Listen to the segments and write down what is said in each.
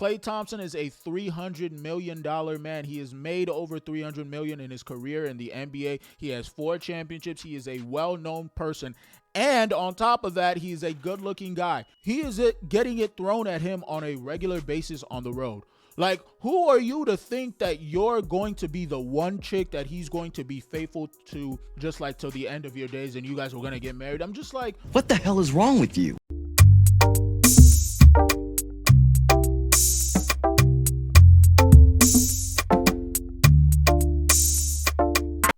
Klay Thompson is a $300 million man. He has made over $300 million in his career in the NBA. He has 4 championships. He is a well-known person. And on top of that, he's a good-looking guy. He is getting it thrown at him on a regular basis on the road. Like, who are you to think that you're going to be the one chick that he's going to be faithful to just like till the end of your days and you guys were going to get married? I'm just like, what the hell is wrong with you?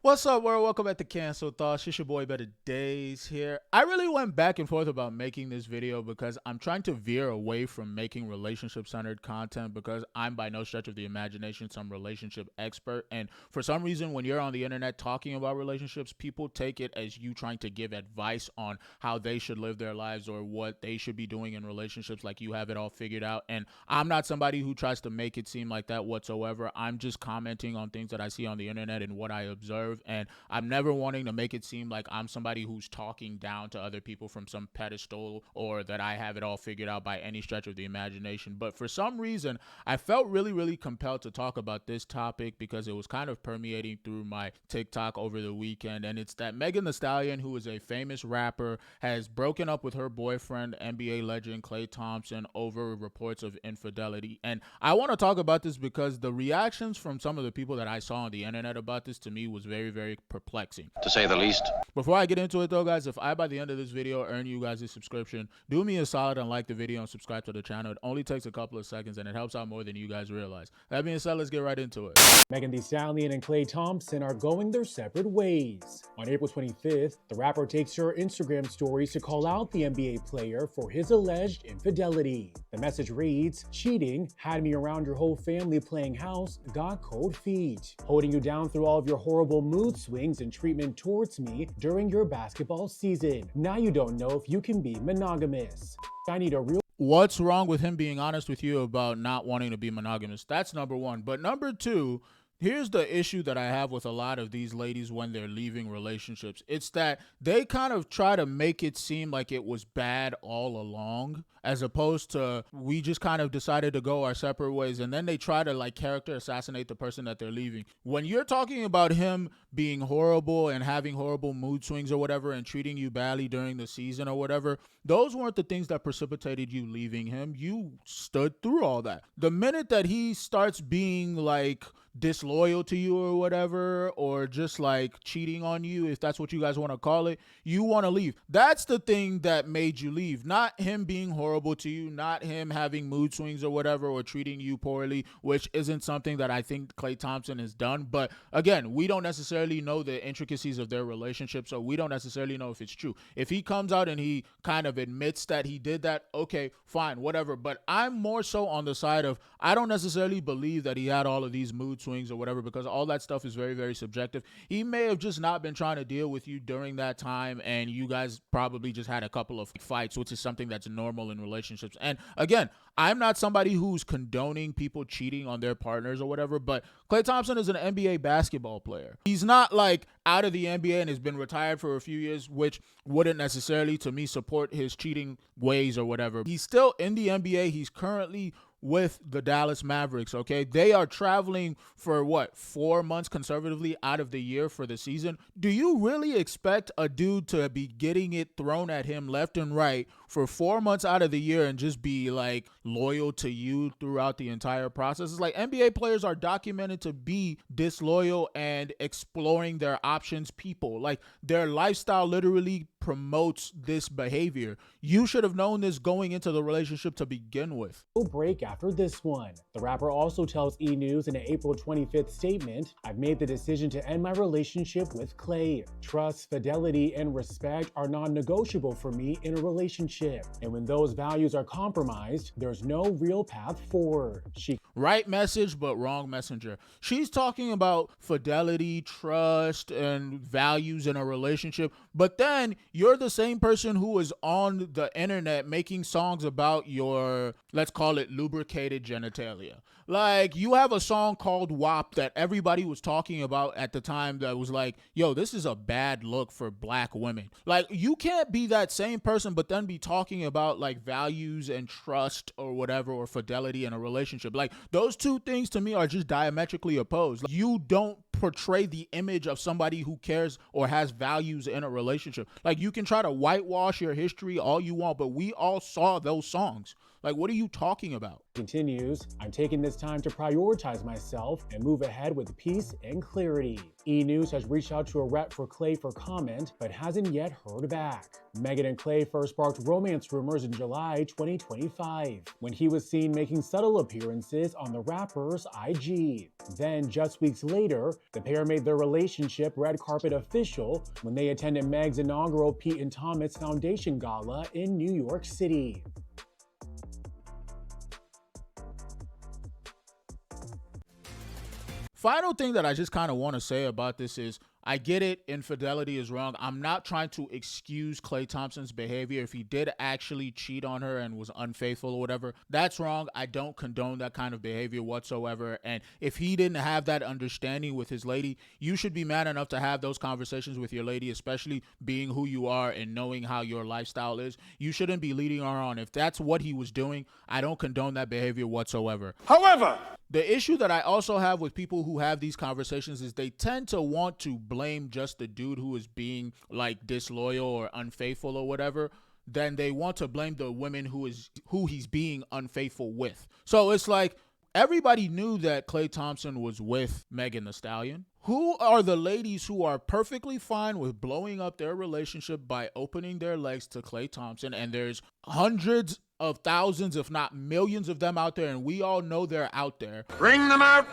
What's up, world? Welcome back to Cancel Thoughts. It's your boy Better Days here. I really went back and forth about making this video because I'm trying to veer away from making relationship-centered content because I'm by no stretch of the imagination some relationship expert. And for some reason, when you're on the internet talking about relationships, people take it as you trying to give advice on how they should live their lives or what they should be doing in relationships, like you have it all figured out. And I'm not somebody who tries to make it seem like that whatsoever. I'm just commenting on things that I see on the internet and what I observe. And I'm never wanting to make it seem like I'm somebody who's talking down to other people from some pedestal or that I have it all figured out by any stretch of the imagination. But for some reason, I felt really compelled to talk about this topic because it was kind of permeating through my TikTok over the weekend. And it's that Megan Thee Stallion, who is a famous rapper, has broken up with her boyfriend, NBA legend Klay Thompson, over reports of infidelity. And I want to talk about this because the reactions from some of the people that I saw on the internet about this to me was very perplexing, to say the least. Before I get into it though, guys, if I by the end of this video earn you guys a subscription, do me a solid and like the video and subscribe to the channel. It only takes a couple of seconds and it helps out more than you guys realize. That being said, let's get right into it. Megan Thee Stallion and Klay Thompson are going their separate ways. On April 25th, the rapper takes her Instagram stories to call out the NBA player for his alleged infidelity. The message reads, "Cheating had me around your whole family playing house, got cold feet. Holding you down through all of your horrible mood swings and treatment towards me during your basketball season. Now you don't know if you can be monogamous. I need a real..." What's wrong with him being honest with you about not wanting to be monogamous? That's number one. But number two, here's the issue that I have with a lot of these ladies when they're leaving relationships. It's that they kind of try to make it seem like it was bad all along, as opposed to we just kind of decided to go our separate ways, and then they try to like character assassinate the person that they're leaving. When you're talking about him being horrible and having horrible mood swings or whatever and treating you badly during the season or whatever, those weren't the things that precipitated you leaving him. You stood through all that. The minute that he starts being like disloyal to you or whatever, or just like cheating on you, if that's what you guys want to call it, you want to leave. That's the thing that made you leave, not him being horrible to you, not him having mood swings or whatever, or treating you poorly, which isn't something that I think Klay Thompson has done. But again, we don't necessarily know the intricacies of their relationship, so we don't necessarily know if it's true. If he comes out and he kind of admits that he did that, okay, fine, whatever. But I'm more so on the side of, I don't necessarily believe that he had all of these mood swings or whatever, because all that stuff is very subjective. He may have just not been trying to deal with you during that time, and you guys probably just had a couple of fights, which is something that's normal in relationships. And again, I'm not somebody who's condoning people cheating on their partners or whatever, but Klay Thompson is an NBA basketball player. He's not like out of the NBA and has been retired for a few years, which wouldn't necessarily to me support his cheating ways or whatever. He's still in the NBA. He's currently with the Dallas Mavericks, okay? They are traveling for what, 4 months conservatively out of the year for the season. Do you really expect a dude to be getting it thrown at him left and right for 4 months out of the year and just be like loyal to you throughout the entire process? It's like NBA players are documented to be disloyal and exploring their options people. Like their lifestyle literally promotes this behavior. You should have known this going into the relationship to begin with. Break after this one. The rapper also tells E! News in an April 25th statement, "I've made the decision to end my relationship with Klay. Trust, fidelity, and respect are non-negotiable for me in a relationship. And when those values are compromised, there's no real path forward." Right message, but wrong messenger. She's talking about fidelity, trust, and values in a relationship, but then you're the same person who is on the internet making songs about your let's call it lubricated genitalia. Like, you have a song called WAP that everybody was talking about at the time that was like, yo, this is a bad look for black women. Like, you can't be that same person but then be talking about like values and trust or whatever, or fidelity in a relationship. Like, those two things to me are just diametrically opposed. Like, you don't portray the image of somebody who cares or has values in a relationship. Like, you can try to whitewash your history all you want, but we all saw those songs. Like, what are you talking about? Continues, I'm taking this time to prioritize myself and move ahead with peace and clarity. E! News has reached out to a rep for Klay for comment, but hasn't yet heard back. Megan and Klay first sparked romance rumors in July 2025, when he was seen making subtle appearances on the rapper's IG. Then, just weeks later, the pair made their relationship red carpet official when they attended Meg's inaugural Pete and Thomas Foundation Gala in New York City. Final thing that I just kind of want to say about this is, I get it, infidelity is wrong. I'm not trying to excuse Klay Thompson's behavior. If he did actually cheat on her and was unfaithful or whatever, that's wrong. I don't condone that kind of behavior whatsoever. And if he didn't have that understanding with his lady, you should be man enough to have those conversations with your lady, especially being who you are and knowing how your lifestyle is. You shouldn't be leading her on. If that's what he was doing, I don't condone that behavior whatsoever. However, the issue that I also have with people who have these conversations is they tend to want to blame just the dude who is being like disloyal or unfaithful or whatever. Then they want to blame the women who he's being unfaithful with. So it's like, everybody knew that Klay Thompson was with Megan Thee Stallion. Who are the ladies who are perfectly fine with blowing up their relationship by opening their legs to Klay Thompson? And there's hundreds of thousands, if not millions of them out there, and we all know they're out there. bring them out.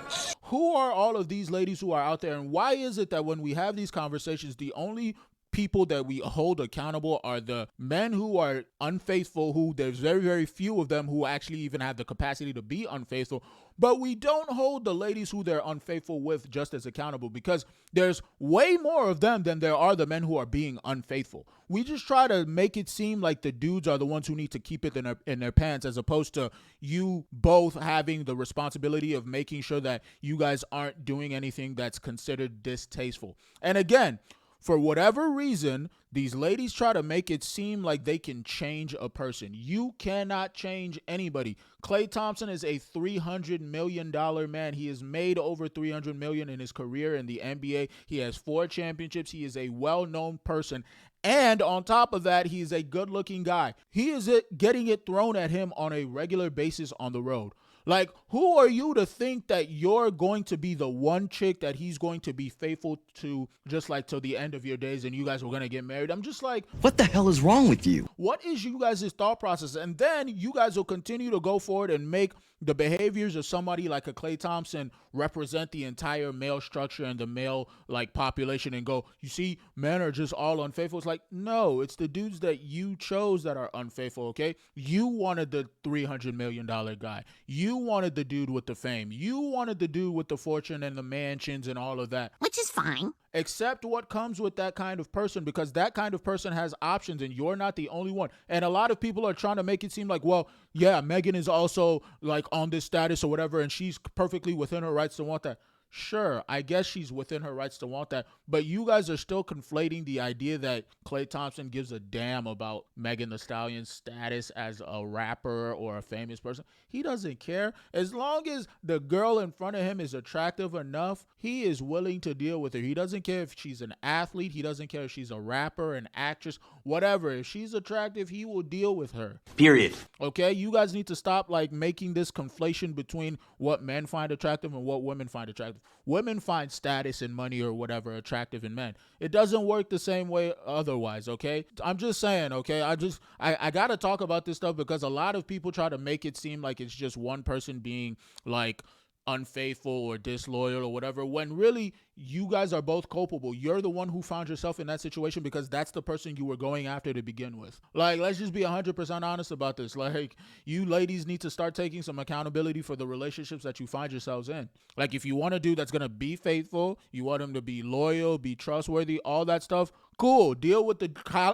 Who are all of these ladies who are out there, and why is it that when we have these conversations, the only people that we hold accountable are the men who are unfaithful, who there's very, very few of them who actually even have the capacity to be unfaithful, but we don't hold the ladies who they're unfaithful with just as accountable, because there's way more of them than there are the men who are being unfaithful. We just try to make it seem like the dudes are the ones who need to keep it in their pants, as opposed to you both having the responsibility of making sure that you guys aren't doing anything that's considered distasteful. And again, for whatever reason, these ladies try to make it seem like they can change a person. You cannot change anybody. Klay Thompson is a $300 million man. He has made over $300 million in his career in the NBA. He has 4 championships. He is a well-known person. And on top of that, he is a good-looking guy. He is getting it thrown at him on a regular basis on the road. Like, who are you to think that you're going to be the one chick that he's going to be faithful to, just like till the end of your days, and you guys were going to get married? I'm just like, what the hell is wrong with you? What is you guys' thought process? And then you guys will continue to go forward and make the behaviors of somebody like a Klay Thompson represent the entire male structure and the male like population, and go, you see, men are just all unfaithful. It's like, no, it's the dudes that you chose that are unfaithful, okay? You wanted the $300 million guy. You wanted the dude with the fame. You wanted the dude with the fortune and the mansions and all of that. Which is fine. Accept what comes with that kind of person, because that kind of person has options and you're not the only one. And a lot of people are trying to make it seem like, well, yeah, Megan is also like on this status or whatever, and she's perfectly within her rights to want that. Sure, I guess she's within her rights to want that, but you guys are still conflating the idea that Klay Thompson gives a damn about Megan Thee Stallion's status as a rapper or a famous person. He doesn't care. As long as the girl in front of him is attractive enough, he is willing to deal with her. He doesn't care if she's an athlete. He doesn't care if she's a rapper, an actress, whatever. If she's attractive, he will deal with her. Period. Okay, you guys need to stop like making this conflation between what men find attractive and what women find attractive. Women find status and money or whatever attractive in men. It doesn't work the same way otherwise, okay? I'm just saying, okay? I got to talk about this stuff because a lot of people try to make it seem like it's just one person being like unfaithful or disloyal or whatever, when really you guys are both culpable. You're the one who found yourself in that situation because that's the person you were going after to begin with. Like, let's just be 100% honest about this. Like, you ladies need to start taking some accountability for the relationships that you find yourselves in. Like, if you want a dude that's going to be faithful, you want him to be loyal, be trustworthy, all that stuff, cool. Deal with the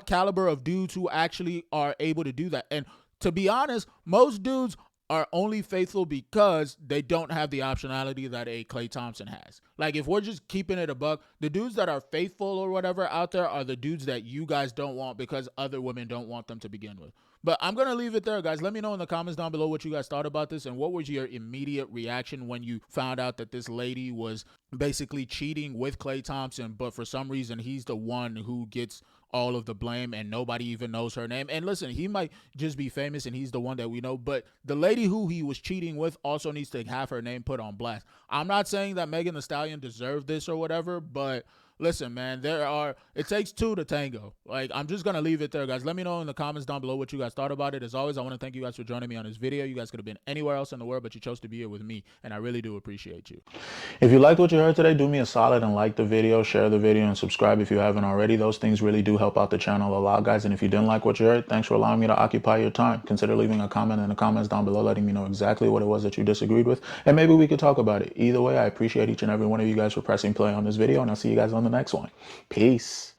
caliber of dudes who actually are able to do that. And to be honest, most dudes are only faithful because they don't have the optionality that a Klay Thompson has. Like, if we're just keeping it a buck, the dudes that are faithful or whatever out there are the dudes that you guys don't want because other women don't want them to begin with. But I'm going to leave it there, guys. Let me know in the comments down below what you guys thought about this and what was your immediate reaction when you found out that this lady was basically cheating with Klay Thompson, but for some reason he's the one who gets all of the blame and nobody even knows her name. And listen, he might just be famous and he's the one that we know, but the lady who he was cheating with also needs to have her name put on blast. I'm not saying that Megan Thee Stallion deserved this or whatever, but listen, man, it takes two to tango. Like, I'm just going to leave it there, guys. Let me know in the comments down below what you guys thought about it. As always, I want to thank you guys for joining me on this video. You guys could have been anywhere else in the world, but you chose to be here with me, and I really do appreciate you. If you liked what you heard today, do me a solid and like the video, share the video, and subscribe if you haven't already. Those things really do help out the channel a lot, guys. And if you didn't like what you heard, thanks for allowing me to occupy your time. Consider leaving a comment in the comments down below letting me know exactly what it was that you disagreed with, and maybe we could talk about it. Either way, I appreciate each and every one of you guys for pressing play on this video, and I'll see you guys on the next one. Peace.